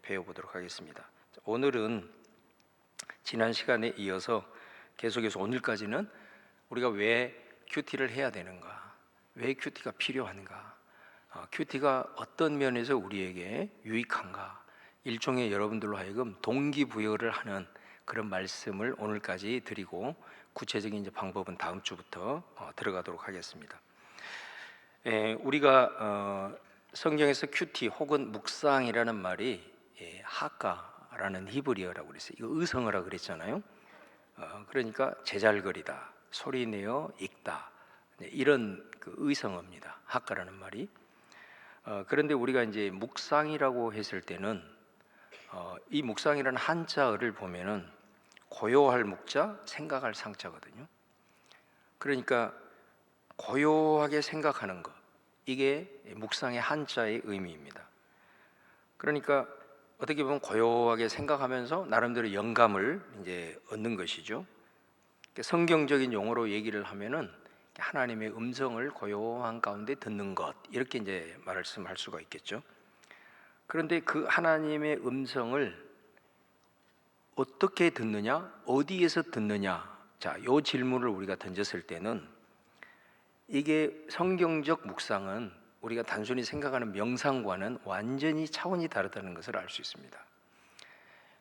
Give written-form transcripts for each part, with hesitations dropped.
배워보도록 하겠습니다. 오늘은 지난 시간에 이어서 계속해서 오늘까지는 우리가 왜 큐티를 해야 되는가, 왜 큐티가 필요한가, 큐티가 어떤 면에서 우리에게 유익한가, 일종의 여러분들로 하여금 동기부여를 하는 그런 말씀을 오늘까지 드리고, 구체적인 이제 방법은 다음 주부터 들어가도록 하겠습니다. 우리가 성경에서 큐티 혹은 묵상이라는 말이 하카라는 히브리어라고 그랬어요. 이거 의성어라 그랬잖아요. 그러니까 제잘거리다, 소리내어 읽다, 이런 그 의성어입니다. 하카라는 말이. 그런데 우리가 이제 묵상이라고 했을 때는 이 묵상이라는 한자어를 보면은 고요할 묵자, 생각할 상자거든요. 그러니까 고요하게 생각하는 것, 이게 묵상의 한자의 의미입니다. 그러니까 어떻게 보면 고요하게 생각하면서 나름대로 영감을 이제 얻는 것이죠. 성경적인 용어로 얘기를 하면은 하나님의 음성을 고요한 가운데 듣는 것, 이렇게 이제 말씀할 수가 있겠죠. 그런데 그 하나님의 음성을 어떻게 듣느냐, 어디에서 듣느냐, 자, 이 질문을 우리가 던졌을 때는 이게 성경적 묵상은 우리가 단순히 생각하는 명상과는 완전히 차원이 다르다는 것을 알 수 있습니다.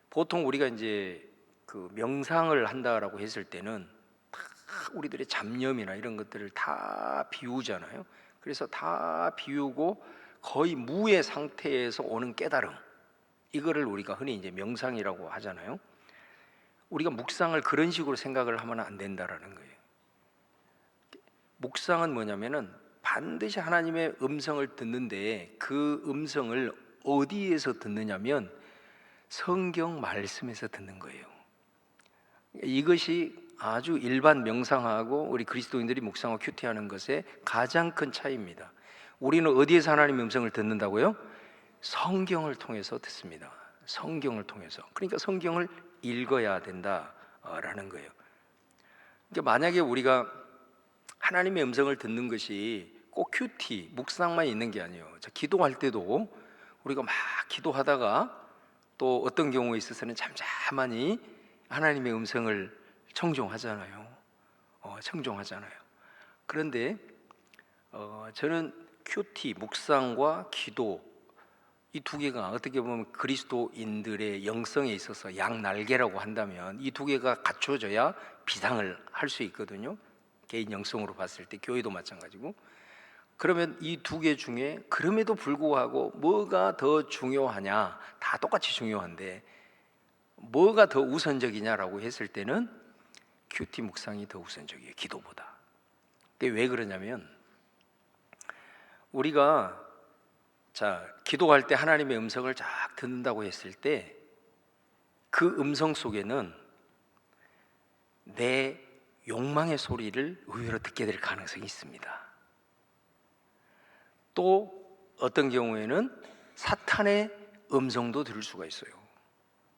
보통 우리가 이제 그 명상을 한다라고 했을 때는 다 우리들의 잡념이나 이런 것들을 다 비우잖아요. 그래서 다 비우고 거의 무의 상태에서 오는 깨달음, 이거를 우리가 흔히 이제 명상이라고 하잖아요. 우리가 묵상을 그런 식으로 생각을 하면 안 된다라는 거예요. 묵상은 뭐냐면은 반드시 하나님의 음성을 듣는데 그 음성을 어디에서 듣느냐면 성경 말씀에서 듣는 거예요. 이것이 아주 일반 명상하고 우리 그리스도인들이 묵상하고 큐티하는 것의 가장 큰 차이입니다. 우리는 어디에서 하나님의 음성을 듣는다고요? 성경을 통해서 듣습니다. 성경을 통해서. 그러니까 성경을 읽어야 된다라는 거예요. 그러니까 만약에 우리가 하나님의 음성을 듣는 것이 꼭 큐티, 묵상만 있는 게 아니에요. 자, 기도할 때도 우리가 막 기도하다가 또 어떤 경우에 있어서는 잠잠하니 하나님의 음성을 청종하잖아요. 청종하잖아요. 그런데 저는 큐티, 묵상과 기도, 이 두 개가 어떻게 보면 그리스도인들의 영성에 있어서 양날개라고 한다면 이 두 개가 갖춰져야 비상을 할 수 있거든요. 개인 영성으로 봤을 때 교회도 마찬가지고. 그러면 이 두 개 중에 그럼에도 불구하고 뭐가 더 중요하냐, 다 똑같이 중요한데 뭐가 더 우선적이냐라고 했을 때는 큐티 묵상이 더 우선적이에요, 기도보다. 그게 왜 그러냐면 우리가 기도할 때 하나님의 음성을 쫙 듣는다고 했을 때 그 음성 속에는 내 욕망의 소리를 의외로 듣게 될 가능성이 있습니다. 또 어떤 경우에는 사탄의 음성도 들을 수가 있어요.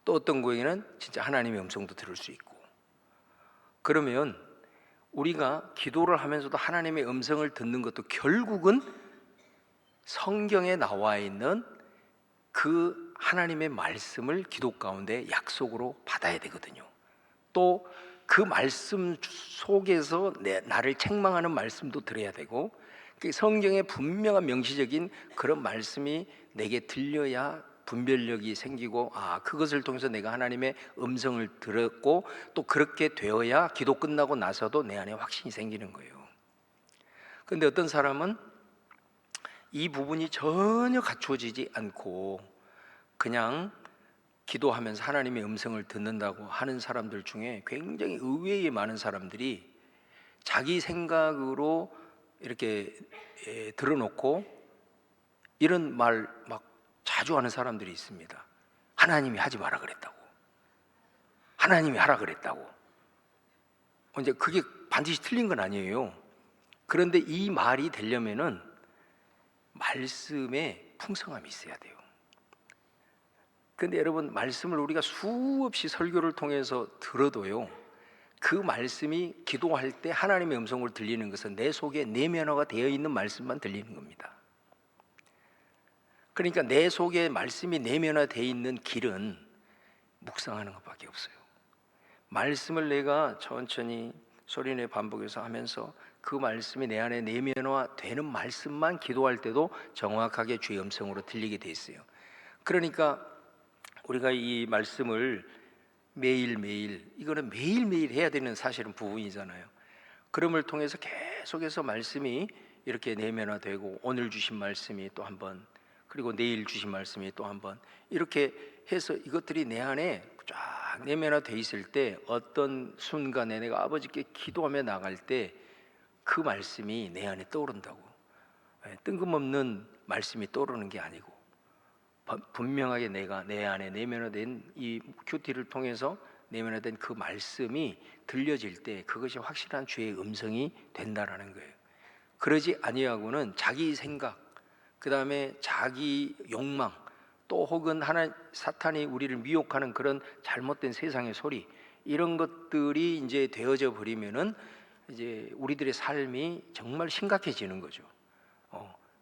또 어떤 경우에는 진짜 하나님의 음성도 들을 수 있고. 그러면 우리가 기도를 하면서도 하나님의 음성을 듣는 것도 결국은 성경에 나와 있는 그 하나님의 말씀을 기도 가운데 약속으로 받아야 되거든요. 또 그 말씀 속에서 나를 책망하는 말씀도 들어야 되고, 성경에 분명한 명시적인 그런 말씀이 내게 들려야 분별력이 생기고, 그것을 통해서 내가 하나님의 음성을 들었고 또 그렇게 되어야 기도 끝나고 나서도 내 안에 확신이 생기는 거예요. 그런데 어떤 사람은 이 부분이 전혀 갖춰지지 않고 그냥 기도하면서 하나님의 음성을 듣는다고 하는 사람들 중에 굉장히 의외의 많은 사람들이 자기 생각으로 이렇게 들어놓고 이런 말 막 자주 하는 사람들이 있습니다. 하나님이 하지 마라 그랬다고, 하나님이 하라 그랬다고. 이제 그게 반드시 틀린 건 아니에요. 그런데 이 말이 되려면은 말씀에 풍성함이 있어야 돼요. 그런데 여러분, 말씀을 우리가 수없이 설교를 통해서 들어도요, 그 말씀이 기도할 때 하나님의 음성을 들리는 것은 내 속에 내면화가 되어 있는 말씀만 들리는 겁니다. 그러니까 내 속에 말씀이 내면화되어 있는 길은 묵상하는 것밖에 없어요. 말씀을 내가 천천히 소리내 반복해서 하면서 그 말씀이 내 안에 내면화되는 말씀만 기도할 때도 정확하게 주의 음성으로 들리게 돼 있어요. 그러니까 우리가 이 말씀을 매일매일, 이거는 매일매일 해야 되는 사실은 부분이잖아요. 그럼을 통해서 계속해서 말씀이 이렇게 내면화되고, 오늘 주신 말씀이 또 한 번, 그리고 내일 주신 말씀이 또 한 번, 이렇게 해서 이것들이 내 안에 쫙 내면화돼 있을 때, 어떤 순간에 내가 아버지께 기도하며 나갈 때 그 말씀이 내 안에 떠오른다고. 뜬금없는 말씀이 떠오르는 게 아니고 분명하게 내가 내 안에 내면화된 이 큐티를 통해서 내면화된 그 말씀이 들려질 때 그것이 확실한 주의 음성이 된다라는 거예요. 그러지 아니하고는 자기 생각, 그 다음에 자기 욕망, 또 혹은 사탄이 우리를 미혹하는 그런 잘못된 세상의 소리, 이런 것들이 이제 되어져 버리면은 이제 우리들의 삶이 정말 심각해지는 거죠.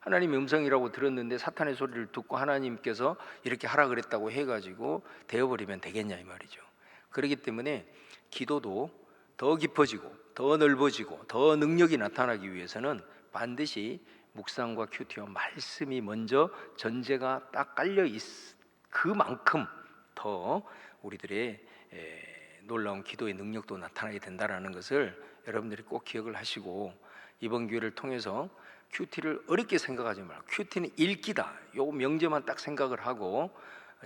하나님의 음성이라고 들었는데 사탄의 소리를 듣고 하나님께서 이렇게 하라 그랬다고 해가지고 되어버리면 되겠냐 이 말이죠. 그렇기 때문에 기도도 더 깊어지고 더 넓어지고 더 능력이 나타나기 위해서는 반드시 묵상과 큐티와 말씀이 먼저 전제가 딱 깔려 그만큼 더 우리들의 놀라운 기도의 능력도 나타나게 된다는 것을 여러분들이 꼭 기억을 하시고, 이번 기회를 통해서 큐티를 어렵게 생각하지 말고, 큐티는 읽기다, 요 명제만 딱 생각을 하고,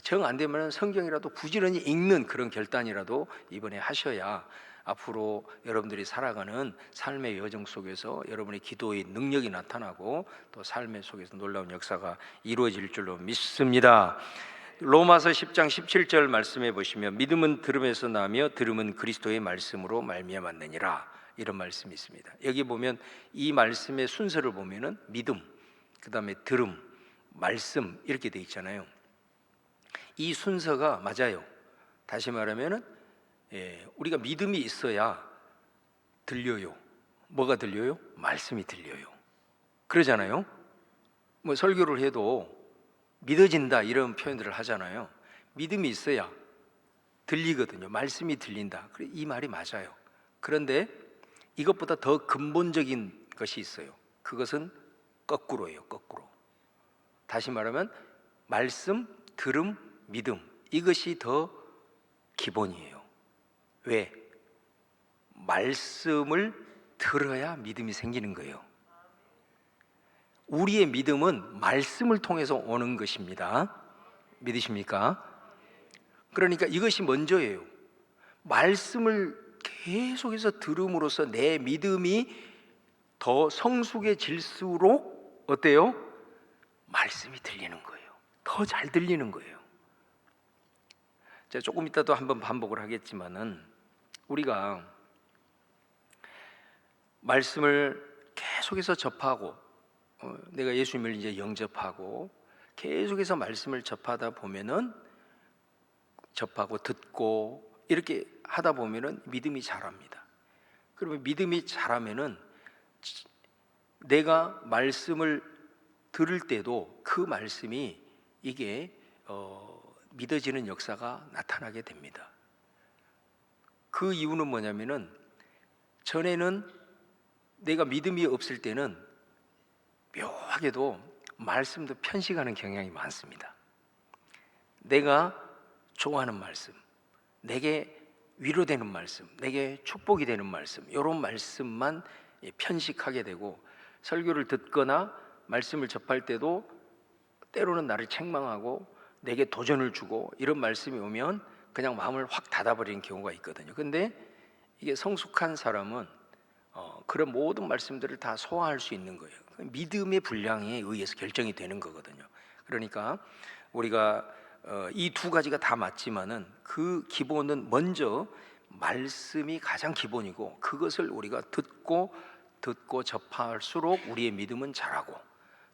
정 안 되면 성경이라도 부지런히 읽는 그런 결단이라도 이번에 하셔야 앞으로 여러분들이 살아가는 삶의 여정 속에서 여러분의 기도의 능력이 나타나고 또 삶의 속에서 놀라운 역사가 이루어질 줄로 믿습니다. 로마서 10장 17절 말씀해 보시면, 믿음은 들음에서 나며 들음은 그리스도의 말씀으로 말미암았느니라, 이런 말씀이 있습니다. 여기 보면 이 말씀의 순서를 보면은 믿음, 그 다음에 들음, 말씀, 이렇게 돼 있잖아요. 이 순서가 맞아요. 다시 말하면은 우리가 믿음이 있어야 들려요. 뭐가 들려요? 말씀이 들려요. 그러잖아요. 뭐 설교를 해도 믿어진다 이런 표현들을 하잖아요. 믿음이 있어야 들리거든요. 말씀이 들린다. 이 말이 맞아요. 그런데 이것보다 더 근본적인 것이 있어요. 그것은 거꾸로예요. 거꾸로. 다시 말하면 말씀, 들음, 믿음, 이것이 더 기본이에요. 왜? 말씀을 들어야 믿음이 생기는 거예요. 우리의 믿음은 말씀을 통해서 오는 것입니다. 믿으십니까? 그러니까 이것이 먼저예요. 말씀을 계속해서 들음으로써 내 믿음이 더 성숙해질수록 어때요? 말씀이 들리는 거예요. 더 잘 들리는 거예요. 제가 조금 이따도 한번 반복을 하겠지만은, 우리가 말씀을 계속해서 접하고 내가 예수님을 이제 영접하고 계속해서 말씀을 접하다 보면은, 접하고 듣고 이렇게 하다 보면은 믿음이 자랍니다. 그러면 믿음이 자라면은 내가 말씀을 들을 때도 그 말씀이 이게 믿어지는 역사가 나타나게 됩니다. 그 이유는 뭐냐면은, 전에는 내가 믿음이 없을 때는 묘하게도 말씀도 편식하는 경향이 많습니다. 내가 좋아하는 말씀, 내게 위로되는 말씀, 내게 축복이 되는 말씀, 이런 말씀만 편식하게 되고, 설교를 듣거나 말씀을 접할 때도 때로는 나를 책망하고 내게 도전을 주고 이런 말씀이 오면 그냥 마음을 확 닫아버리는 경우가 있거든요. 근데 이게 성숙한 사람은 그런 모든 말씀들을 다 소화할 수 있는 거예요. 믿음의 분량에 의해서 결정이 되는 거거든요. 그러니까 우리가 이 두 가지가 다 맞지만은 그 기본은 먼저 말씀이 가장 기본이고, 그것을 우리가 듣고 접할수록 우리의 믿음은 자라고,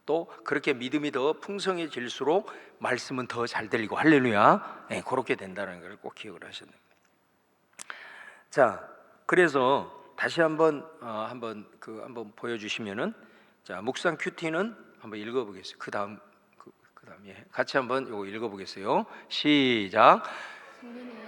또 그렇게 믿음이 더 풍성해질수록 말씀은 더 잘 들리고, 할렐루야, 네, 그렇게 된다는 걸 꼭 기억을 하셔야 됩니다. 자, 그래서 다시 한번 보여주시면은, 자, 묵상 큐티는 한번 읽어보겠습니다. 그 그다음에 같이 한번 이거 읽어보겠어요. 시작.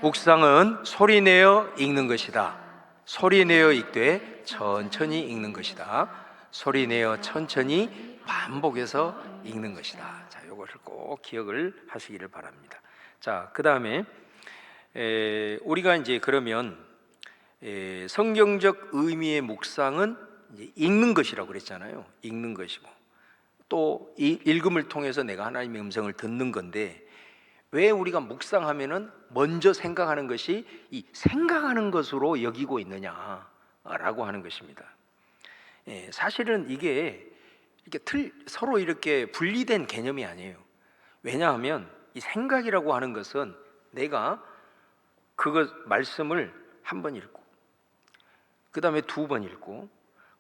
묵상은 소리내어 읽는 것이다. 소리내어 읽되 천천히 읽는 것이다. 소리내어 천천히 반복해서 읽는 것이다. 자, 이것을 꼭 기억을 하시기를 바랍니다. 자, 그다음에 우리가 이제 그러면 성경적 의미의 묵상은 이제 읽는 것이라고 그랬잖아요. 읽는 것이고 또 이 읽음을 통해서 내가 하나님의 음성을 듣는 건데, 왜 우리가 묵상하면은 먼저 생각하는 것이 이 생각하는 것으로 여기고 있느냐라고 하는 것입니다. 사실은 이게 이렇게 서로 이렇게 분리된 개념이 아니에요. 왜냐하면 이 생각이라고 하는 것은 내가 그것 말씀을 한 번 읽고 그 다음에 두 번 읽고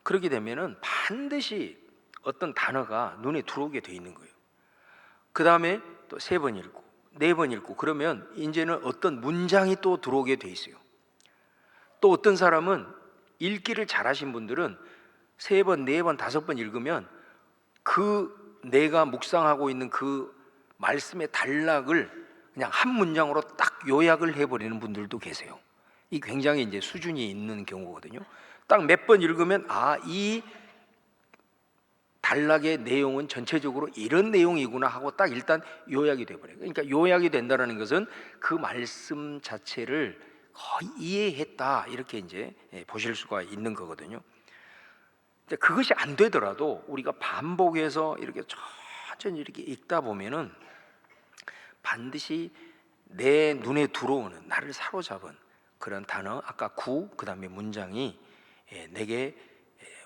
그렇게 되면은 반드시 어떤 단어가 눈에 들어오게 돼 있는 거예요. 그 다음에 또 세 번 읽고 네 번 읽고 그러면 이제는 어떤 문장이 또 들어오게 돼 있어요. 또 어떤 사람은 읽기를 잘하신 분들은 세 번, 네 번, 다섯 번 읽으면 그 내가 묵상하고 있는 그 말씀의 단락을 그냥 한 문장으로 딱 요약을 해버리는 분들도 계세요. 이 굉장히 이제 수준이 있는 경우거든요. 딱 몇 번 읽으면 이 단락의 내용은 전체적으로 이런 내용이구나 하고 딱 일단 요약이 돼버려요. 그러니까 요약이 된다는 것은 그 말씀 자체를 거의 이해했다 이렇게 이제 보실 수가 있는 거거든요. 그것이 안 되더라도 우리가 반복해서 이렇게 천천히 이렇게 읽다 보면은 반드시 내 눈에 들어오는 나를 사로잡은 그런 단어, 아까 그 다음에 문장이 내게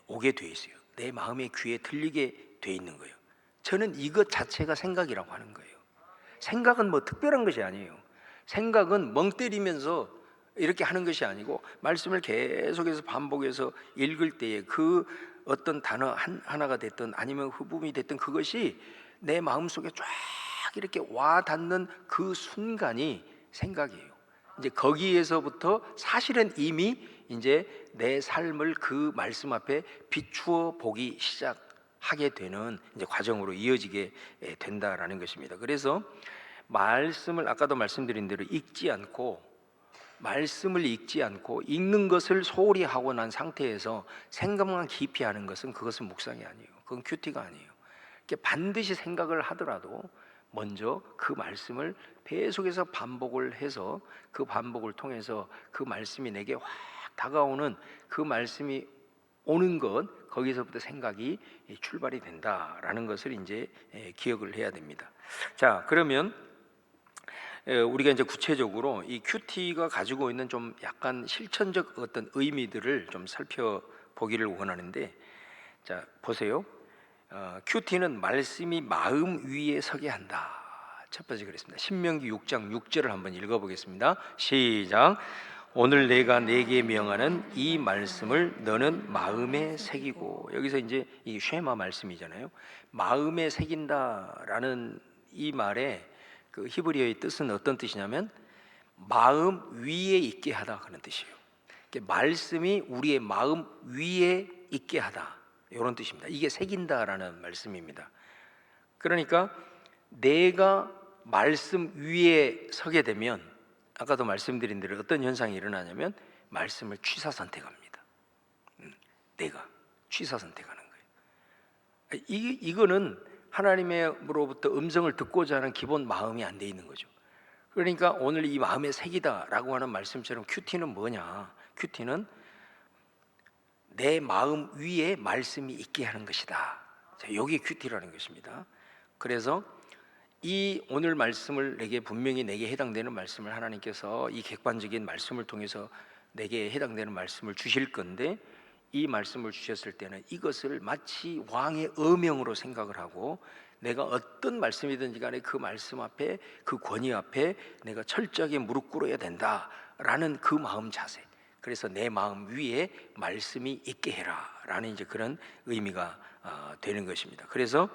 오게 돼 있어요. 내 마음의 귀에 들리게 돼 있는 거예요. 저는 이것 자체가 생각이라고 하는 거예요. 생각은 뭐 특별한 것이 아니에요. 생각은 멍 때리면서 이렇게 하는 것이 아니고 말씀을 계속해서 반복해서 읽을 때에 그 어떤 단어 하나가 됐든 아니면 흡음이 됐든 그것이 내 마음속에 쫙 이렇게 와 닿는 그 순간이 생각이에요. 이제 거기에서부터 사실은 이미 이제 내 삶을 그 말씀 앞에 비추어 보기 시작하게 되는 이제 과정으로 이어지게 된다라는 것입니다. 그래서 말씀을 아까도 말씀드린 대로 말씀을 읽지 않고 읽는 것을 소홀히 하고 난 상태에서 생각만 깊이 하는 것은 그것은 묵상이 아니에요. 그건 큐티가 아니에요. 반드시 생각을 하더라도 먼저 그 말씀을 계속해서 반복을 해서 그 반복을 통해서 그 말씀이 내게 확 다가오는 그 말씀이 오는 것, 거기서부터 생각이 출발이 된다라는 것을 이제 기억을 해야 됩니다. 자, 그러면 우리가 이제 구체적으로 이 큐티가 가지고 있는 좀 약간 실천적 어떤 의미들을 좀 살펴보기를 원하는데, 자 보세요. 큐티는 말씀이 마음 위에 서게 한다. 첫 번째 그랬습니다. 신명기 6장 6절을 한번 읽어보겠습니다. 시작. 오늘 내가 내게 명하는 이 말씀을 너는 마음에 새기고. 여기서 이제 이 쉐마 말씀이잖아요. 마음에 새긴다라는 이 말에 그 히브리어의 뜻은 어떤 뜻이냐면 마음 위에 있게 하다 그런 뜻이에요. 말씀이 우리의 마음 위에 있게 하다 이런 뜻입니다. 이게 새긴다라는 말씀입니다. 그러니까 내가 말씀 위에 서게 되면 아까도 말씀드린 대로 어떤 현상이 일어나냐면 말씀을 취사 선택합니다. 내가 취사 선택하는 거예요. 이거는 하나님으로부터 음성을 듣고자 하는 기본 마음이 안 돼 있는 거죠. 그러니까 오늘 이 마음에 새기다라고 하는 말씀처럼 큐티는 뭐냐? 큐티는 내 마음 위에 말씀이 있게 하는 것이다. 자, 여기 큐티라는 것입니다. 그래서 이 오늘 말씀을 분명히 내게 해당되는 말씀을 하나님께서 이 객관적인 말씀을 통해서 내게 해당되는 말씀을 주실 건데, 이 말씀을 주셨을 때는 이것을 마치 왕의 어명으로 생각을 하고 내가 어떤 말씀이든지 간에 그 말씀 앞에, 그 권위 앞에 내가 철저하게 무릎 꿇어야 된다라는 그 마음 자세. 그래서 내 마음 위에 말씀이 있게 해라 라는 이제 그런 의미가 되는 것입니다. 그래서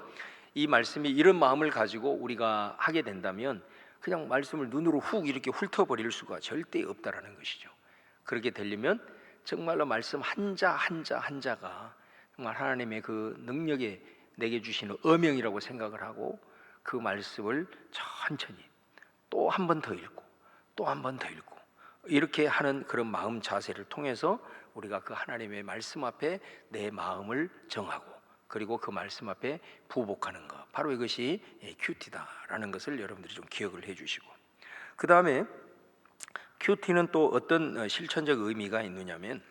이 말씀이 이런 마음을 가지고 우리가 하게 된다면 그냥 말씀을 눈으로 훅 이렇게 훑어버릴 수가 절대 없다라는 것이죠. 그렇게 되려면 정말로 말씀 한자 한자가 정말 하나님의 그 능력에 내게 주시는 어명이라고 생각을 하고, 그 말씀을 천천히 또 한 번 더 읽고 또 한 번 더 읽고 이렇게 하는 그런 마음 자세를 통해서 우리가 그 하나님의 말씀 앞에 내 마음을 정하고 그리고 그 말씀 앞에 부복하는 것, 바로 이것이 큐티다라는 것을 여러분들이 좀 기억을 해주시고, 그 다음에 큐티는 또 어떤 실천적 의미가 있느냐면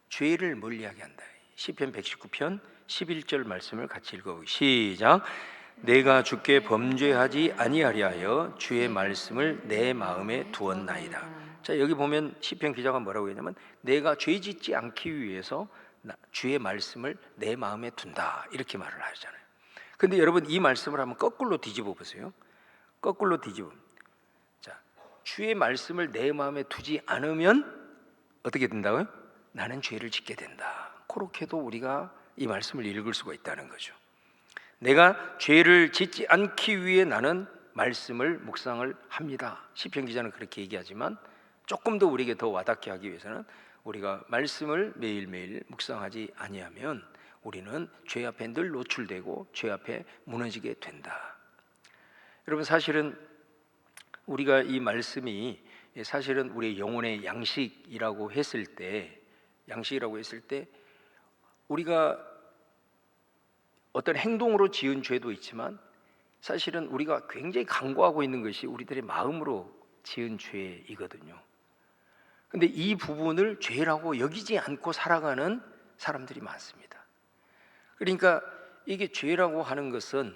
죄를 멀리하게 한다. 시편 119편 11절 말씀을 같이 읽어보기 시작. 내가 주께 범죄하지 아니하려 하여 주의 말씀을 내 마음에 두었나이다. 자, 여기 보면 시편 기자가 뭐라고 했냐면 내가 죄 짓지 않기 위해서 주의 말씀을 내 마음에 둔다, 이렇게 말을 하잖아요. 근데 여러분 이 말씀을 한번 거꾸로 뒤집어 보세요. 거꾸로 뒤집어. 자, 주의 말씀을 내 마음에 두지 않으면 어떻게 된다고요? 나는 죄를 짓게 된다. 그렇게도 우리가 이 말씀을 읽을 수가 있다는 거죠. 내가 죄를 짓지 않기 위해 나는 말씀을 묵상을 합니다. 시편 기자는 그렇게 얘기하지만 조금 더 우리에게 더 와닿게 하기 위해서는 우리가 말씀을 매일매일 묵상하지 아니하면 우리는 죄 앞에 늘 노출되고 죄 앞에 무너지게 된다. 여러분, 사실은 우리가 이 말씀이 사실은 우리의 영혼의 양식이라고 했을 때 우리가 어떤 행동으로 지은 죄도 있지만 사실은 우리가 굉장히 간구하고 있는 것이 우리들의 마음으로 지은 죄이거든요. 근데 이 부분을 죄라고 여기지 않고 살아가는 사람들이 많습니다. 그러니까 이게 죄라고 하는 것은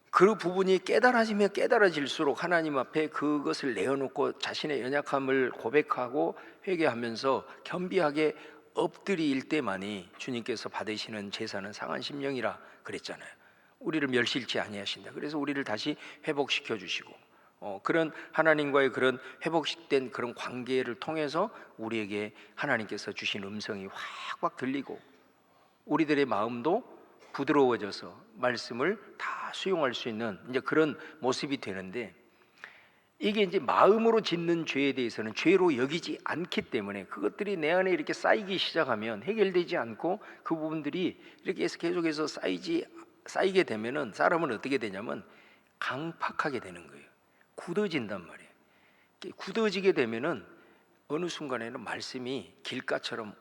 그 부분이 깨달아지면 깨달아질수록 하나님 앞에 그것을 내어놓고 자신의 연약함을 고백하고 회개하면서 겸비하게 엎드릴 때만이 주님께서 받으시는 제사는 상한 심령이라 그랬잖아요. 우리를 멸실치 아니하신다. 그래서 우리를 다시 회복시켜 주시고 그런 하나님과의 그런 회복된 그런 관계를 통해서 우리에게 하나님께서 주신 음성이 확확 들리고 우리들의 마음도 부드러워져서 말씀을 다 수용할 수 있는 이제 그런 모습이 되는데, 이게 이제 마음으로 짓는 죄에 대해서는 죄로 여기지 않기 때문에 그것들이 내 안에 이렇게 쌓이기 시작하면 해결되지 않고 그 부분들이 이렇게 계속해서 쌓이게 되면은 사람은 어떻게 되냐면 강팍하게 되는 거예요. 굳어진단 말이에요. 굳어지게 되면은 어느 순간에는 말씀이 길가처럼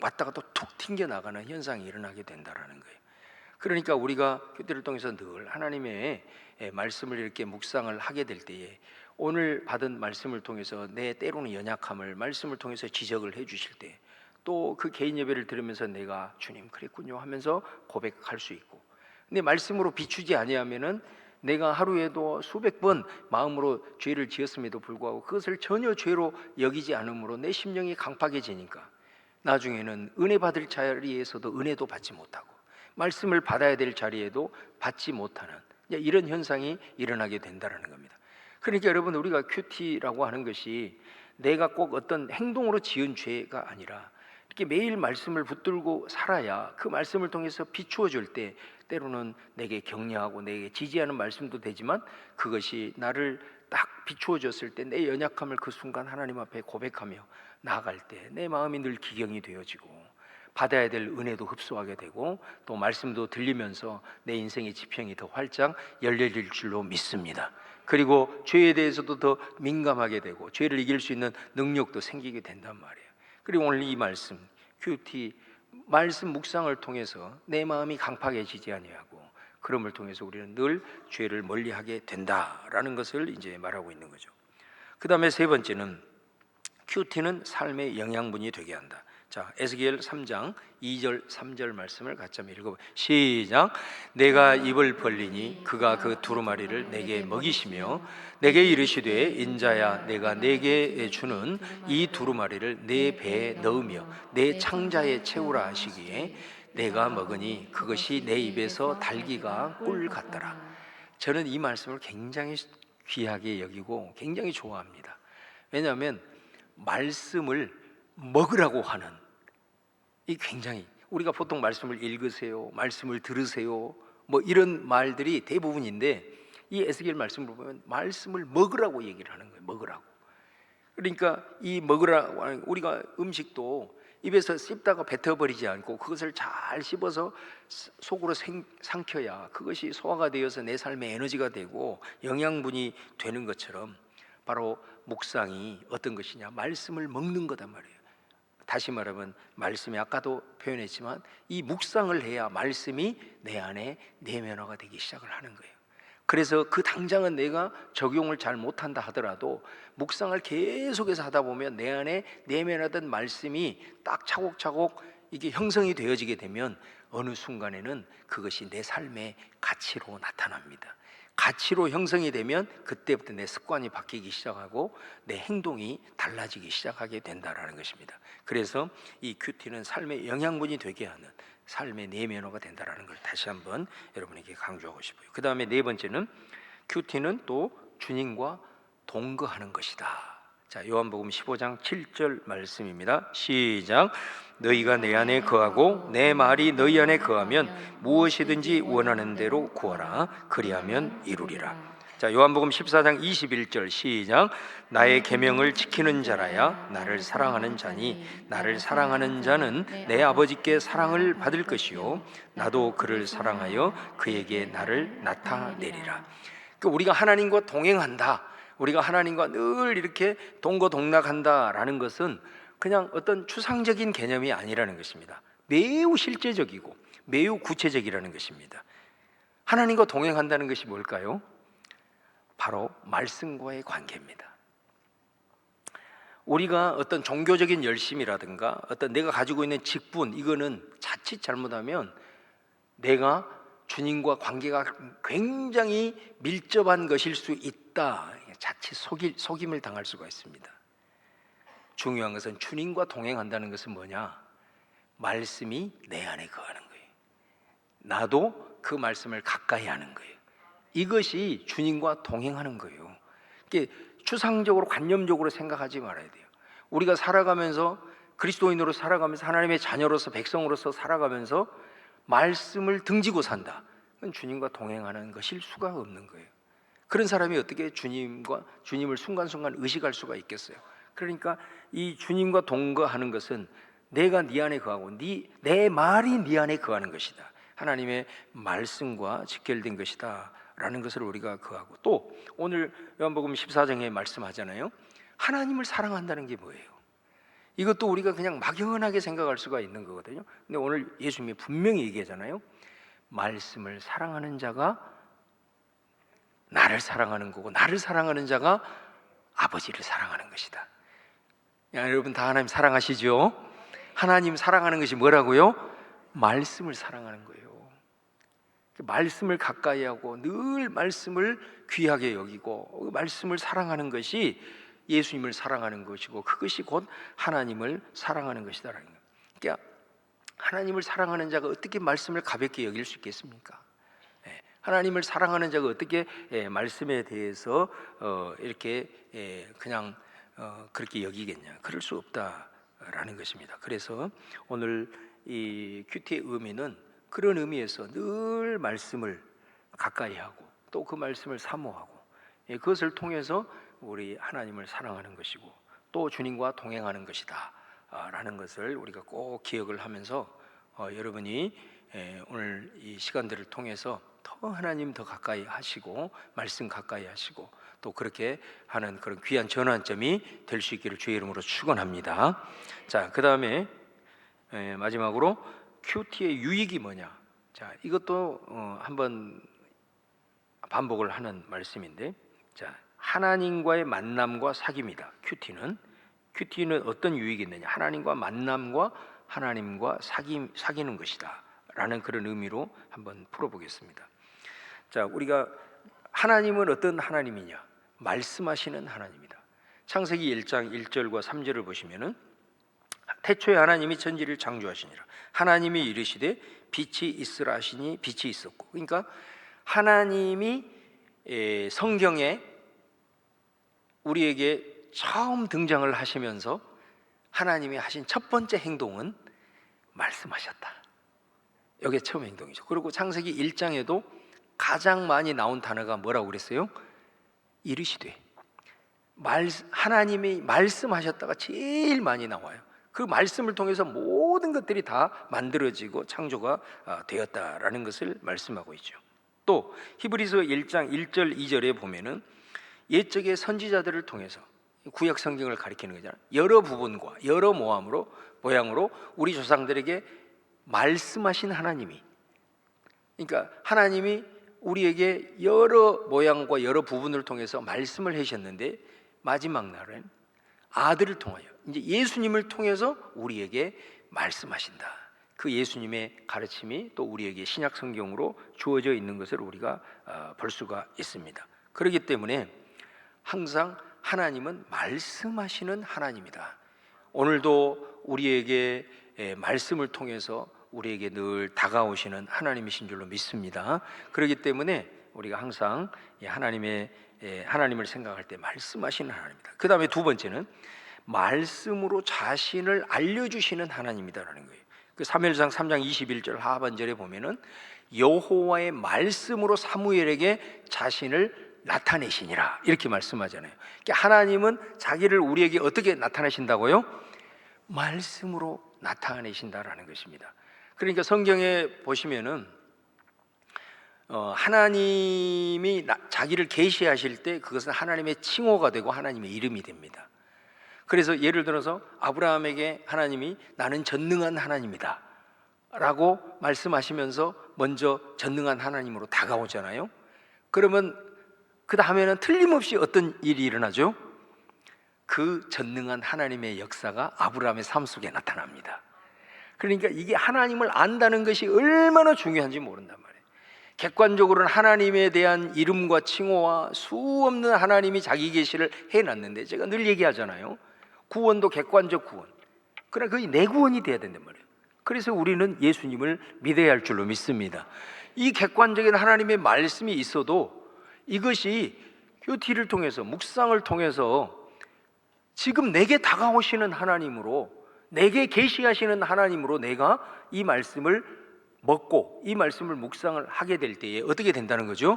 왔다 갔다 툭 튕겨 나가는 현상이 일어나게 된다라는 거예요. 그러니까 우리가 교회를 통해서 늘 하나님의 말씀을 이렇게 묵상을 하게 될 때에 오늘 받은 말씀을 통해서 내 때로는 연약함을 말씀을 통해서 지적을 해 주실 때 또 그 개인 예배를 들으면서 내가 주님 그랬군요 하면서 고백할 수 있고, 근데 말씀으로 비추지 아니하면은 내가 하루에도 수백 번 마음으로 죄를 지었음에도 불구하고 그것을 전혀 죄로 여기지 않으므로 내 심령이 강팍해지니까 나중에는 은혜 받을 자리에서도 은혜도 받지 못하고 말씀을 받아야 될 자리에도 받지 못하는 이런 현상이 일어나게 된다는 겁니다. 그러니까 여러분, 우리가 큐티라고 하는 것이 내가 꼭 어떤 행동으로 지은 죄가 아니라 이렇게 매일 말씀을 붙들고 살아야 그 말씀을 통해서 비추어 줄 때 때로는 내게 격려하고 내게 지지하는 말씀도 되지만 그것이 나를 딱 비추어 줬을 때 내 연약함을 그 순간 하나님 앞에 고백하며 나아갈 때 내 마음이 늘 기경이 되어지고 받아야 될 은혜도 흡수하게 되고 또 말씀도 들리면서 내 인생의 지평이 더 활짝 열려질 줄로 믿습니다. 그리고 죄에 대해서도 더 민감하게 되고 죄를 이길 수 있는 능력도 생기게 된단 말이에요. 그리고 오늘 이 말씀 큐티 말씀 묵상을 통해서 내 마음이 강팍해지지 아니하고 그럼을 통해서 우리는 늘 죄를 멀리하게 된다라는 것을 이제 말하고 있는 거죠. 그 다음에 세 번째는 큐티는 삶의 영양분이 되게 한다. 자, 에스겔 3장 2절 3절 말씀을 같이 한번 읽어보세요. 시작. 내가 입을 벌리니 그가 그 두루마리를 내게 먹이시며 내게 이르시되 인자야 내가 내게 주는 이 두루마리를 내 배에 넣으며 내 창자에 채우라 하시기에 내가 먹으니 그것이 내 입에서 달기가 꿀 같더라. 저는 이 말씀을 굉장히 귀하게 여기고 굉장히 좋아합니다. 왜냐하면 말씀을 먹으라고 하는 이 굉장히 우리가 보통 말씀을 읽으세요, 말씀을 들으세요 뭐 이런 말들이 대부분인데 이 에스겔 말씀을 보면 말씀을 먹으라고 얘기를 하는 거예요. 먹으라고. 그러니까 이 먹으라고 하는 우리가 음식도 입에서 씹다가 뱉어버리지 않고 그것을 잘 씹어서 속으로 삼켜야 그것이 소화가 되어서 내 삶의 에너지가 되고 영양분이 되는 것처럼 바로 묵상이 어떤 것이냐, 말씀을 먹는 거단 말이에요. 다시 말하면 말씀이 아까도 표현했지만 이 묵상을 해야 말씀이 내 안에 내면화가 되기 시작을 하는 거예요. 그래서 그 당장은 내가 적용을 잘 못한다 하더라도 묵상을 계속해서 하다 보면 내 안에 내면화된 말씀이 딱 차곡차곡 이게 형성이 되어지게 되면 어느 순간에는 그것이 내 삶의 가치로 나타납니다. 가치로 형성이 되면 그때부터 내 습관이 바뀌기 시작하고 내 행동이 달라지기 시작하게 된다는 것입니다. 그래서 이 큐티는 삶의 영양분이 되게 하는 삶의 내면화가 된다는 걸 다시 한번 여러분에게 강조하고 싶어요. 그 다음에 네 번째는 큐티는 또 주님과 동거하는 것이다. 자, 요한복음 15장 7절 말씀입니다. 시작. 너희가 내 안에 거하고 내 말이 너희 안에 거하면 무엇이든지 원하는 대로 구하라. 그리하면 이루리라. 자, 요한복음 14장 21절 시작. 나의 계명을 지키는 자라야 나를 사랑하는 자니 나를 사랑하는 자는 내 아버지께 사랑을 받을 것이요 나도 그를 사랑하여 그에게 나를 나타내리라. 그러니까 우리가 하나님과 동행한다, 우리가 하나님과 늘 이렇게 동거동락한다라는 것은 그냥 어떤 추상적인 개념이 아니라는 것입니다. 매우 실제적이고 매우 구체적이라는 것입니다. 하나님과 동행한다는 것이 뭘까요? 바로 말씀과의 관계입니다. 우리가 어떤 종교적인 열심이라든가 어떤 내가 가지고 있는 직분, 이거는 자칫 잘못하면 내가 주님과 관계가 굉장히 밀접한 것일 수 있다, 자칫 속임을 당할 수가 있습니다. 중요한 것은 주님과 동행한다는 것은 뭐냐? 말씀이 내 안에 거하는 거예요. 나도 그 말씀을 가까이 하는 거예요. 이것이 주님과 동행하는 거예요. 이게 추상적으로 관념적으로 생각하지 말아야 돼요. 우리가 살아가면서 그리스도인으로 살아가면서 하나님의 자녀로서 백성으로서 살아가면서 말씀을 등지고 산다, 그건 주님과 동행하는 것일 수가 없는 거예요. 그런 사람이 어떻게 주님을 순간순간 의식할 수가 있겠어요? 그러니까 이 주님과 동거하는 것은 내가 네 안에 거하고 내 말이 네 안에 거하는 것이다, 하나님의 말씀과 직결된 것이다 라는 것을 우리가 거하고, 또 오늘 요한복음 14장에 말씀하잖아요. 하나님을 사랑한다는 게 뭐예요? 이것도 우리가 그냥 막연하게 생각할 수가 있는 거거든요. 근데 오늘 예수님이 분명히 얘기하잖아요. 말씀을 사랑하는 자가 나를 사랑하는 거고 나를 사랑하는 자가 아버지를 사랑하는 것이다. 야, 여러분 다 하나님 사랑하시죠? 하나님 사랑하는 것이 뭐라고요? 말씀을 사랑하는 거예요. 말씀을 가까이 하고 늘 말씀을 귀하게 여기고 말씀을 사랑하는 것이 예수님을 사랑하는 것이고 그것이 곧 하나님을 사랑하는 것이다라는 거예요. 그러니까 하나님을 사랑하는 자가 어떻게 말씀을 가볍게 여길 수 있겠습니까? 하나님을 사랑하는 자가 어떻게 말씀에 대해서 이렇게 그냥 그렇게 여기겠냐? 그럴 수 없다라는 것입니다. 그래서 오늘 이 큐티의 의미는 그런 의미에서 늘 말씀을 가까이 하고 또 그 말씀을 사모하고 그것을 통해서 우리 하나님을 사랑하는 것이고 또 주님과 동행하는 것이다 라는 것을 우리가 꼭 기억을 하면서 여러분이 오늘 이 시간들을 통해서 더 하나님 더 가까이 하시고 말씀 가까이 하시고 또 그렇게 하는 그런 귀한 전환점이 될 수 있기를 주의 이름으로 축원합니다. 자, 그 다음에 마지막으로 큐티의 유익이 뭐냐? 자, 이것도 한번 반복을 하는 말씀인데, 자, 하나님과의 만남과 사귐이다. 큐티는 어떤 유익이 있느냐? 하나님과 만남과 하나님과 사귀는 것이다 라는 그런 의미로 한번 풀어보겠습니다. 자, 우리가 하나님은 어떤 하나님이냐? 말씀하시는 하나님이다. 창세기 1장 1절과 3절을 보시면은 태초에 하나님이 천지를 창조하시니라. 하나님이 이르시되 빛이 있으라 하시니 빛이 있었고. 그러니까 하나님이 성경에 우리에게 처음 등장을 하시면서 하나님이 하신 첫 번째 행동은 말씀하셨다. 이게 처음 행동이죠. 그리고 창세기 1장에도 가장 많이 나온 단어가 뭐라고 그랬어요? 이르시되. 하나님이 말씀하셨다가 제일 많이 나와요. 그 말씀을 통해서 모든 것들이 다 만들어지고 창조가 되었다라는 것을 말씀하고 있죠. 또 히브리서 1장 1절 2절에 보면은 옛적의 선지자들을 통해서 구약 성경을 가리키는 거잖아요. 여러 부분과 여러 모양으로 우리 조상들에게 말씀하신 하나님이, 그러니까 하나님이 우리에게 여러 모양과 여러 부분을 통해서 말씀을 하셨는데 마지막 날은 아들을 통하여 이제 예수님을 통해서 우리에게 말씀하신다. 그 예수님의 가르침이 또 우리에게 신약 성경으로 주어져 있는 것을 우리가 볼 수가 있습니다. 그렇기 때문에 항상 하나님은 말씀하시는 하나님이다. 오늘도 우리에게 말씀을 통해서 우리에게 늘 다가오시는 하나님이신 줄로 믿습니다. 그렇기 때문에 우리가 항상 하나님을 생각할 때 말씀하시는 하나님이다. 그 다음에 두 번째는 말씀으로 자신을 알려주시는 하나님이다라는 거예요. 그 사무엘상 3장 21절 하반절에 보면은 여호와의 말씀으로 사무엘에게 자신을 나타내시니라 이렇게 말씀하잖아요. 그러니까 하나님은 자기를 우리에게 어떻게 나타내신다고요? 말씀으로 나타내신다라는 것입니다. 그러니까 성경에 보시면은 하나님이 자기를 계시하실 때 그것은 하나님의 칭호가 되고 하나님의 이름이 됩니다. 그래서 예를 들어서 아브라함에게 하나님이 나는 전능한 하나님이다 라고 말씀하시면서 먼저 전능한 하나님으로 다가오잖아요. 그러면 그 다음에는 틀림없이 어떤 일이 일어나죠? 그 전능한 하나님의 역사가 아브라함의 삶 속에 나타납니다. 그러니까 이게 하나님을 안다는 것이 얼마나 중요한지 모른단 말이에요. 객관적으로는 하나님에 대한 이름과 칭호와 수없는 하나님이 자기 계시를 해놨는데 제가 늘 얘기하잖아요. 구원도 객관적 구원, 그러나 그게 내 구원이 돼야 된단 말이에요. 그래서 우리는 예수님을 믿어야 할 줄로 믿습니다. 이 객관적인 하나님의 말씀이 있어도 이것이 큐티를 통해서 묵상을 통해서 지금 내게 다가오시는 하나님으로, 내게 계시하시는 하나님으로 내가 이 말씀을 먹고 이 말씀을 묵상을 하게 될 때에 어떻게 된다는 거죠?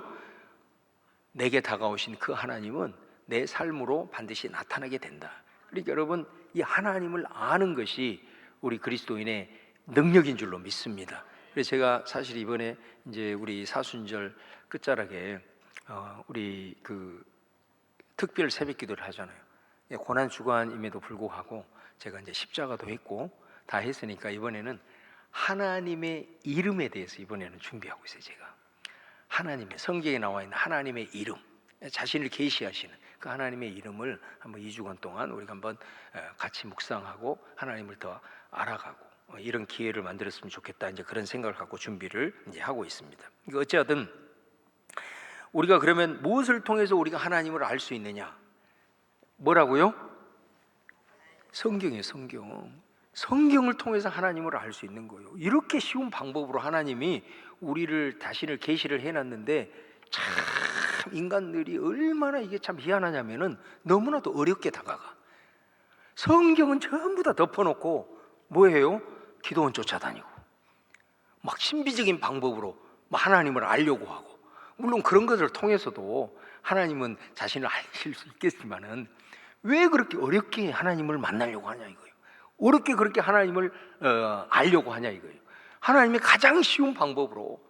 내게 다가오신 그 하나님은 내 삶으로 반드시 나타나게 된다. 그러니까 여러분, 이 하나님을 아는 것이 우리 그리스도인의 능력인 줄로 믿습니다. 그래서 제가 사실 이번에 이제 우리 사순절 끝자락에 우리 그 특별 새벽기도를 하잖아요. 고난 주간임에도 불구하고 제가 이제 십자가도 했고 다 했으니까 이번에는 하나님의 이름에 대해서 이번에는 준비하고 있어요. 제가 하나님의, 성경에 나와 있는 하나님의 이름, 자신을 계시하시는 그 하나님의 이름을 한번 2주간 동안 우리가 한번 같이 묵상하고 하나님을 더 알아가고 이런 기회를 만들었으면 좋겠다, 이제 그런 생각을 갖고 준비를 이제 하고 있습니다. 어쨌든 우리가 그러면 무엇을 통해서 우리가 하나님을 알 수 있느냐? 뭐라고요? 성경이에요. 성경을 통해서 하나님을 알 수 있는 거예요. 이렇게 쉬운 방법으로 하나님이 우리를 자신을 계시를 해놨는데 참 인간들이 얼마나 이게 참 희한하냐면은 너무나도 어렵게 다가가. 성경은 전부 다 덮어놓고 뭐예요? 기도원 쫓아다니고 막 신비적인 방법으로 하나님을 알려고 하고, 물론 그런 것을 통해서도 하나님은 자신을 아실 수 있겠지만은 왜 그렇게 어렵게 하나님을 만나려고 하냐 이거예요. 어렵게 그렇게 하나님을 알려고 하냐 이거예요. 하나님이 가장 쉬운 방법으로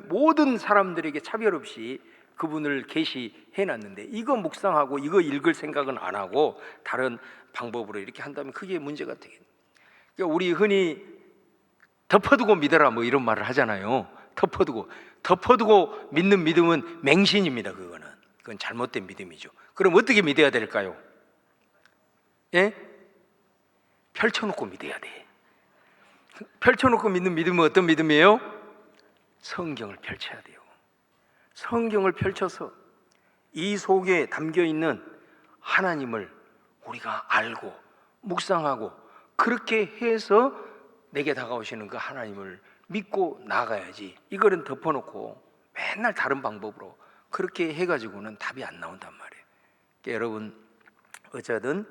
모든 사람들에게 차별 없이 그분을 계시해놨는데 이거 묵상하고 이거 읽을 생각은 안 하고 다른 방법으로 이렇게 한다면 그게 문제가 되겠네요. 그러니까 우리 흔히 덮어두고 믿어라 뭐 이런 말을 하잖아요. 덮어두고 믿는 믿음은 맹신입니다. 그건 잘못된 믿음이죠. 그럼 어떻게 믿어야 될까요? 예? 펼쳐놓고 믿어야 돼. 펼쳐놓고 믿는 믿음은 어떤 믿음이에요? 성경을 펼쳐야 돼요. 성경을 펼쳐서 이 속에 담겨있는 하나님을 우리가 알고 묵상하고 그렇게 해서 내게 다가오시는 그 하나님을 믿고 나가야지. 이거는 덮어놓고 맨날 다른 방법으로 그렇게 해가지고는 답이 안 나온단 말이에요. 그러니까 여러분, 어쨌든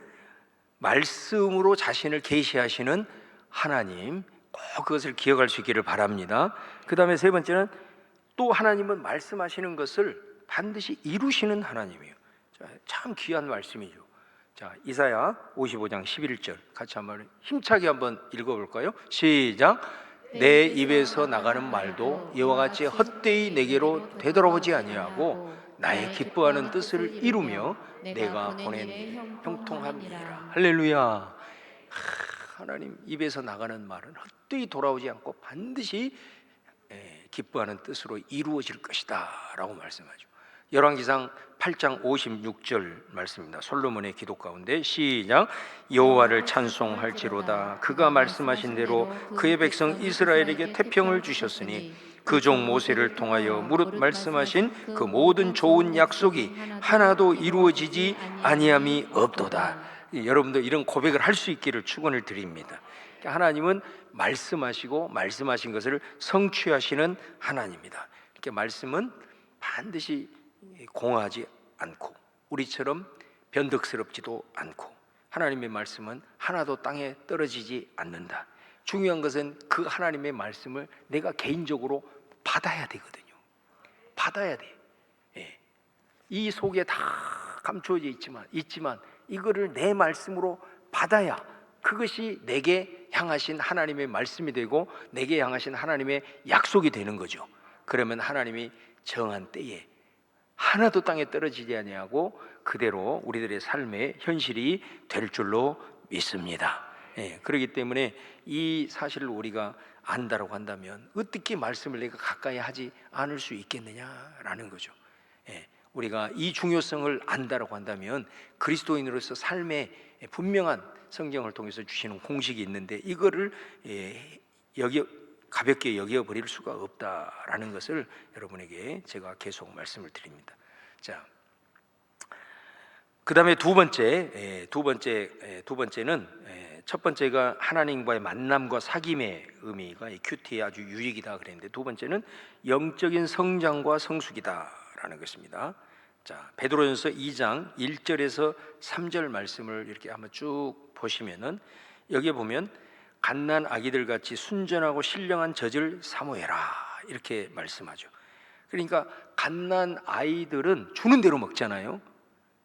말씀으로 자신을 계시하시는 하나님, 꼭 그것을 기억할 수 있기를 바랍니다. 그 다음에 세 번째는 또 하나님은 말씀하시는 것을 반드시 이루시는 하나님이에요. 참 귀한 말씀이죠. 자, 이사야 55장 11절 같이 한번 힘차게 한번 읽어볼까요? 시작. 내 입에서 나가는 말도 이와 같이 헛되이 내게로 되돌아오지 아니하고 나의 기뻐하는 뜻을 이루며 내가 보낸 일에 형통함이니라. 할렐루야. 하나님 입에서 나가는 말은 헛되이 돌아오지 않고 반드시 기뻐하는 뜻으로 이루어질 것이다 라고 말씀하죠. 열왕기상 8장 56절 말씀입니다. 솔로몬의 기도 가운데 시작. 여호와를 찬송할지로다. 그가 말씀하신 대로 그의 백성 이스라엘에게 태평을 주셨으니 그 종 모세를 통하여 무릇 말씀하신 그 모든 좋은 약속이 하나도 이루어지지 아니함이 없도다. 여러분들 이런 고백을 할 수 있기를 축원을 드립니다. 하나님은 말씀하시고 말씀하신 것을 성취하시는 하나님입니다. 이렇게 말씀은 반드시 공허하지 않고 우리처럼 변덕스럽지도 않고 하나님의 말씀은 하나도 땅에 떨어지지 않는다. 중요한 것은 그 하나님의 말씀을 내가 개인적으로 받아야 되거든요. 받아야 돼. 이 속에 다 감추어져 있지만 이거를 내 말씀으로 받아야 그것이 내게 향하신 하나님의 말씀이 되고 내게 향하신 하나님의 약속이 되는 거죠. 그러면 하나님이 정한 때에 하나도 땅에 떨어지지 아니하고 그대로 우리들의 삶의 현실이 될 줄로 믿습니다. 그렇기 때문에 이 사실을 우리가 안다라고 한다면 어떻게 말씀을 내가 가까이 하지 않을 수 있겠느냐라는 거죠. 우리가 이 중요성을 안다라고 한다면 그리스도인으로서 삶의 분명한 성경을 통해서 주시는 공식이 있는데 이거를 가볍게 여겨버릴 수가 없다라는 것을 여러분에게 제가 계속 말씀을 드립니다. 자, 그 다음에 두 번째는 첫 번째가 하나님과의 만남과 사귐의 의미가 큐티에 아주 유익이다 그랬는데 두 번째는 영적인 성장과 성숙이다라는 것입니다. 자, 베드로전서 2장 1절에서 3절 말씀을 이렇게 한번 쭉 보시면은 여기에 보면 갓난 아기들 같이 순전하고 신령한 젖을 사모해라 이렇게 말씀하죠. 그러니까 갓난 아이들은 주는 대로 먹잖아요.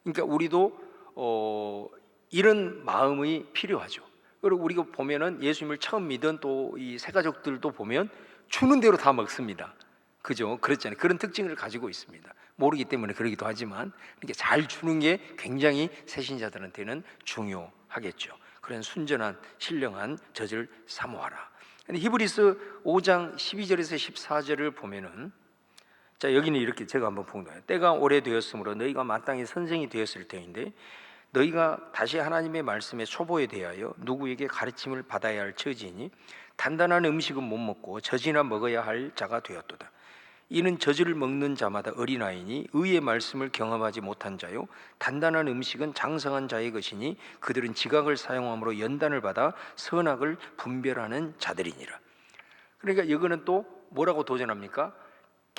그러니까 우리도 이런 마음이 필요하죠. 그리고 우리가 보면은 예수님을 처음 믿은 또 이 새가족들도 보면 주는 대로 다 먹습니다. 그죠? 그렇잖아요. 그런 특징을 가지고 있습니다. 모르기 때문에 그러기도 하지만 이렇게 잘 주는 게 굉장히 새신자들한테는 중요하겠죠. 그런 순전한 신령한 젖을 사모하라. 히브리서 5장 12절에서 14절을 보면은 자, 여기는 이렇게 제가 한번 본 거예요. 때가 오래되었으므로 너희가 마땅히 선생이 되었을 터인데 너희가 다시 하나님의 말씀에 초보에 대하여 누구에게 가르침을 받아야 할 처지이니 단단한 음식은 못 먹고 젖이나 먹어야 할 자가 되었도다. 이는 젖을 먹는 자마다 어린아이니 의의 말씀을 경험하지 못한 자요 단단한 음식은 장성한 자의 것이니 그들은 지각을 사용함으로 연단을 받아 선악을 분별하는 자들이니라. 그러니까 이거는 또 뭐라고 도전합니까?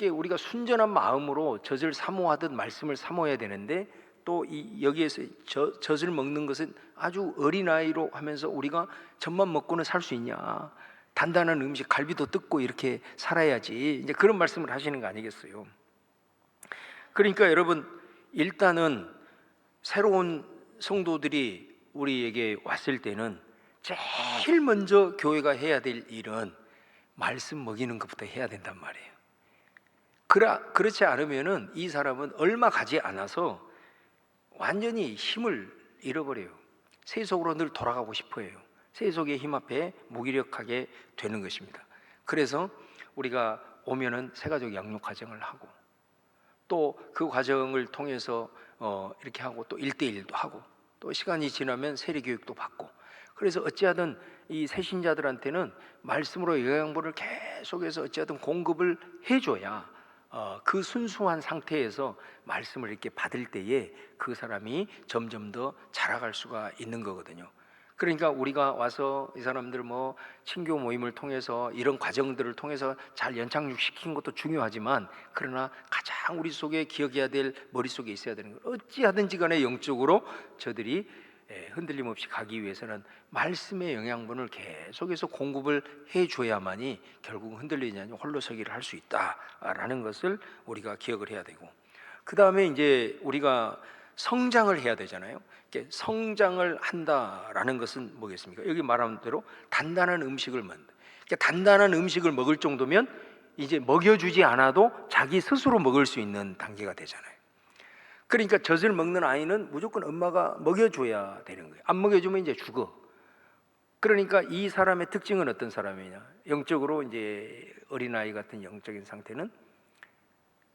우리가 순전한 마음으로 젖을 사모하듯 말씀을 사모해야 되는데 또 여기에서 젖을 먹는 것은 아주 어린아이로 하면서 우리가 젖만 먹고는 살 수 있냐, 단단한 음식 갈비도 뜯고 이렇게 살아야지, 이제 그런 말씀을 하시는 거 아니겠어요? 그러니까 여러분, 일단은 새로운 성도들이 우리에게 왔을 때는 제일 먼저 교회가 해야 될 일은 말씀 먹이는 것부터 해야 된단 말이에요. 그렇지 않으면은 이 사람은 얼마 가지 않아서 완전히 힘을 잃어버려요. 세속으로 늘 돌아가고 싶어해요. 세속의 힘 앞에 무기력하게 되는 것입니다. 그래서 우리가 오면은 새가족 양육 과정을 하고 또 그 과정을 통해서 이렇게 하고 또 1:1도 하고 또 시간이 지나면 세례 교육도 받고, 그래서 어찌하든 이 새신자들한테는 말씀으로 영양분을 계속해서 어찌하든 공급을 해줘야 그 순수한 상태에서 말씀을 이렇게 받을 때에 그 사람이 점점 더 자라갈 수가 있는 거거든요. 그러니까 우리가 와서 이 사람들 친교 모임을 통해서 이런 과정들을 통해서 잘 연착륙시키는 것도 중요하지만, 그러나 가장 우리 속에 기억해야 될, 머릿속에 있어야 되는 건 어찌하든지 간에 영적으로 저들이 흔들림 없이 가기 위해서는 말씀의 영양분을 계속해서 공급을 해줘야만이 결국 흔들리지 않고 홀로 서기를 할 수 있다라는 것을 우리가 기억을 해야 되고, 그 다음에 이제 우리가 성장을 해야 되잖아요. 이렇게 성장을 한다라는 것은 뭐겠습니까? 여기 말하는 대로 단단한 음식을 먹는다. 단단한 음식을 먹을 정도면 이제 먹여주지 않아도 자기 스스로 먹을 수 있는 단계가 되잖아요. 그러니까 젖을 먹는 아이는 무조건 엄마가 먹여줘야 되는 거예요. 안 먹여주면 이제 죽어. 그러니까 이 사람의 특징은 어떤 사람이냐? 영적으로 이제 어린아이 같은 영적인 상태는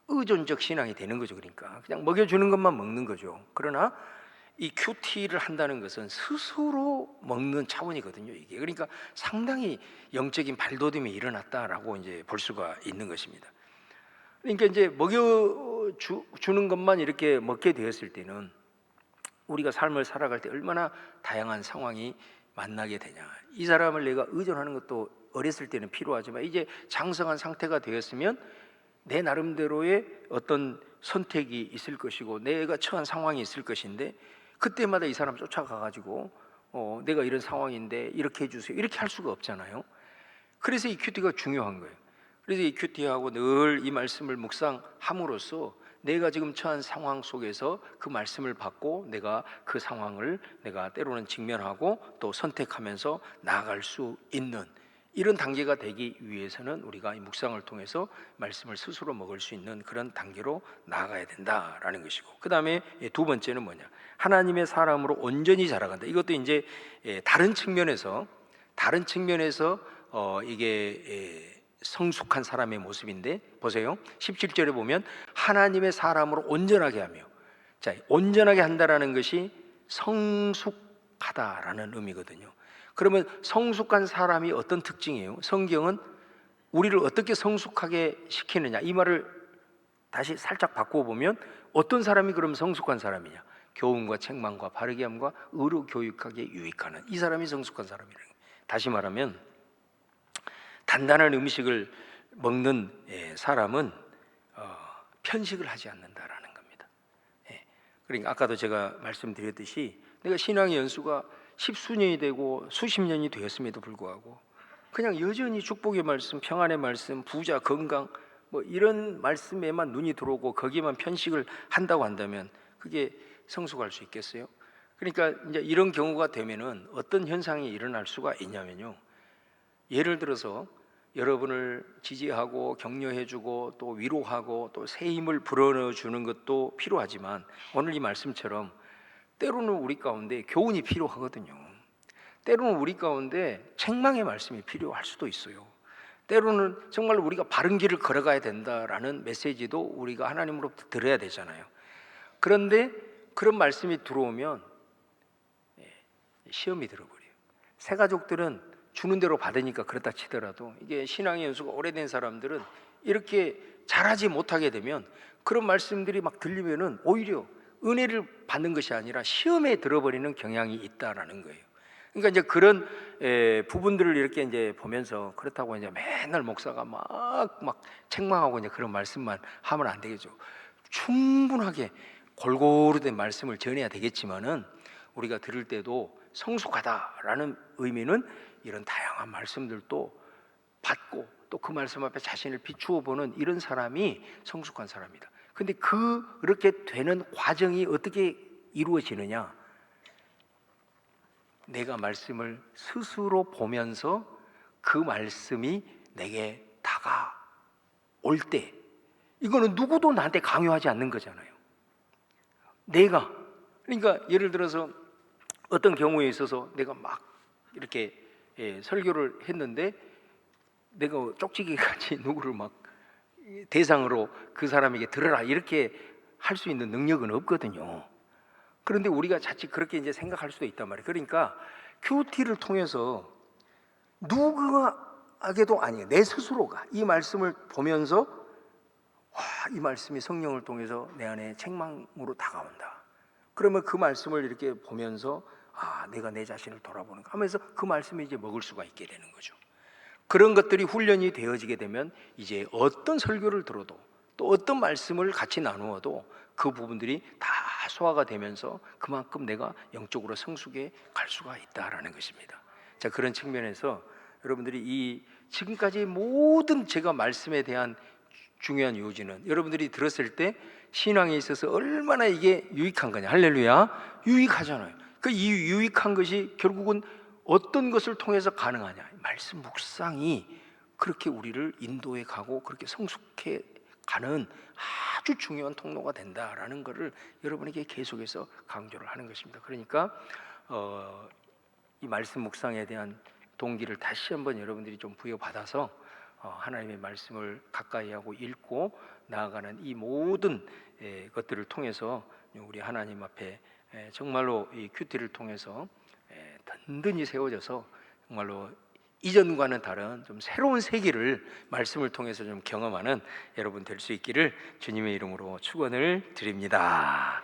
의존적 신앙이 되는 거죠. 그러니까 그냥 먹여주는 것만 먹는 거죠. 그러나 이 큐티를 한다는 것은 스스로 먹는 차원이거든요. 이게 그러니까 상당히 영적인 발돋움이 일어났다라고 이제 볼 수가 있는 것입니다. 그러니까 이제 먹여주는 것만 이렇게 먹게 되었을 때는 우리가 삶을 살아갈 때 얼마나 다양한 상황이 만나게 되냐. 이 사람을 내가 의존하는 것도 어렸을 때는 필요하지만 이제 장성한 상태가 되었으면 내 나름대로의 어떤 선택이 있을 것이고 내가 처한 상황이 있을 것인데 그때마다 이 사람 쫓아가가지고 내가 이런 상황인데 이렇게 해주세요 이렇게 할 수가 없잖아요. 그래서 이 큐티가 중요한 거예요. 그래서 이 큐티하고 늘 이 말씀을 묵상함으로써 내가 지금 처한 상황 속에서 그 말씀을 받고 내가 그 상황을 내가 때로는 직면하고 또 선택하면서 나아갈 수 있는 이런 단계가 되기 위해서는 우리가 이 묵상을 통해서 말씀을 스스로 먹을 수 있는 그런 단계로 나아가야 된다라는 것이고, 그 다음에 두 번째는 뭐냐? 하나님의 사람으로 온전히 자라간다. 이것도 이제 다른 측면에서 이게 성숙한 사람의 모습인데 보세요. 17절에 보면 하나님의 사람으로 온전하게 하며, 자, 온전하게 한다라는 것이 성숙하다라는 의미거든요. 그러면 성숙한 사람이 어떤 특징이에요? 성경은 우리를 어떻게 성숙하게 시키느냐, 이 말을 다시 살짝 바꾸어 보면 어떤 사람이 그럼 성숙한 사람이냐? 교훈과 책망과 바르게 함과 의로 교육하게 유익하는 이 사람이 성숙한 사람이라는 거예요. 다시 말하면 단단한 음식을 먹는 사람은 편식을 하지 않는다라는 겁니다. 그러니까 아까도 제가 말씀드렸듯이 내가 신앙의 연수가 십수년이 되고 수십 년이 되었음에도 불구하고 그냥 여전히 축복의 말씀, 평안의 말씀, 부자, 건강 뭐 이런 말씀에만 눈이 들어오고 거기에만 편식을 한다고 한다면 그게 성숙할 수 있겠어요? 그러니까 이제 이런 경우가 되면은 어떤 현상이 일어날 수가 있냐면요, 예를 들어서 여러분을 지지하고 격려해주고 또 위로하고 또 새 힘을 불어넣어주는 것도 필요하지만 오늘 이 말씀처럼 때로는 우리 가운데 교훈이 필요하거든요. 때로는 우리 가운데 책망의 말씀이 필요할 수도 있어요. 때로는 정말 우리가 바른 길을 걸어가야 된다라는 메시지도 우리가 하나님으로부터 들어야 되잖아요. 그런데 그런 말씀이 들어오면 시험이 들어버려요. 새 가족들은 주는 대로 받으니까 그렇다 치더라도 이게 신앙의 연수가 오래된 사람들은 이렇게 잘하지 못하게 되면 그런 말씀들이 막 들리면은 오히려 은혜를 받는 것이 아니라 시험에 들어버리는 경향이 있다라는 거예요. 그러니까 이제 그런 부분들을 이렇게 이제 보면서 그렇다고 이제 맨날 목사가 막 책망하고 이제 그런 말씀만 하면 안 되겠죠. 충분하게 골고루 된 말씀을 전해야 되겠지만은 우리가 들을 때도 성숙하다라는 의미는 이런 다양한 말씀들도 받고 또 그 말씀 앞에 자신을 비추어 보는 이런 사람이 성숙한 사람이다. 근데 그렇게 되는 과정이 어떻게 이루어지느냐? 내가 말씀을 스스로 보면서 그 말씀이 내게 다가올 때, 이거는 누구도 나한테 강요하지 않는 거잖아요. 내가, 그러니까 예를 들어서 어떤 경우에 있어서 내가 막 이렇게 설교를 했는데 내가 쪽지기 같이 누구를 막 대상으로 그 사람에게 들으라 이렇게 할 수 있는 능력은 없거든요. 그런데 우리가 자칫 그렇게 이제 생각할 수도 있단 말이에요. 그러니까 큐티를 통해서 누구에게도 아니에요. 내 스스로가 이 말씀을 보면서 이 말씀이 성령을 통해서 내 안에 책망으로 다가온다. 그러면 그 말씀을 이렇게 보면서 내가 내 자신을 돌아보는가 하면서 그 말씀이 이제 먹을 수가 있게 되는 거죠. 그런 것들이 훈련이 되어지게 되면 이제 어떤 설교를 들어도 또 어떤 말씀을 같이 나누어도 그 부분들이 다 소화가 되면서 그만큼 내가 영적으로 성숙해 갈 수가 있다라는 것입니다. 자, 그런 측면에서 여러분들이 이 지금까지 모든 제가 말씀에 대한 중요한 요지는 여러분들이 들었을 때 신앙에 있어서 얼마나 이게 유익한 거냐. 할렐루야. 유익하잖아요. 그 이 유익한 것이 결국은 어떤 것을 통해서 가능하냐. 말씀 묵상이 그렇게 우리를 인도해 가고 그렇게 성숙해 가는 아주 중요한 통로가 된다라는 것을 여러분에게 계속해서 강조를 하는 것입니다. 그러니까 이 말씀 묵상에 대한 동기를 다시 한번 여러분들이 좀 부여받아서 하나님의 말씀을 가까이 하고 읽고 나아가는 이 모든 것들을 통해서 우리 하나님 앞에 정말로 이 큐티를 통해서 든든히 세워져서 정말로 이전과는 다른 좀 새로운 세계를 말씀을 통해서 좀 경험하는 여러분 될 수 있기를 주님의 이름으로 축원을 드립니다.